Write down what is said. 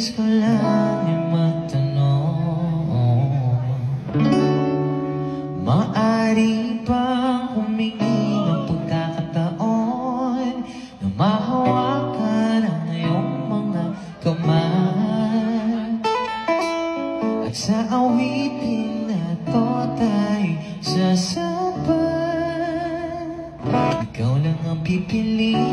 Nais ko lang ay magtanong, maaari bang humingi ng pagkakataon na mahawakan ang iyong mga kamay? At sa awitin na to tayo sasabay, ikaw lang ang pipiliin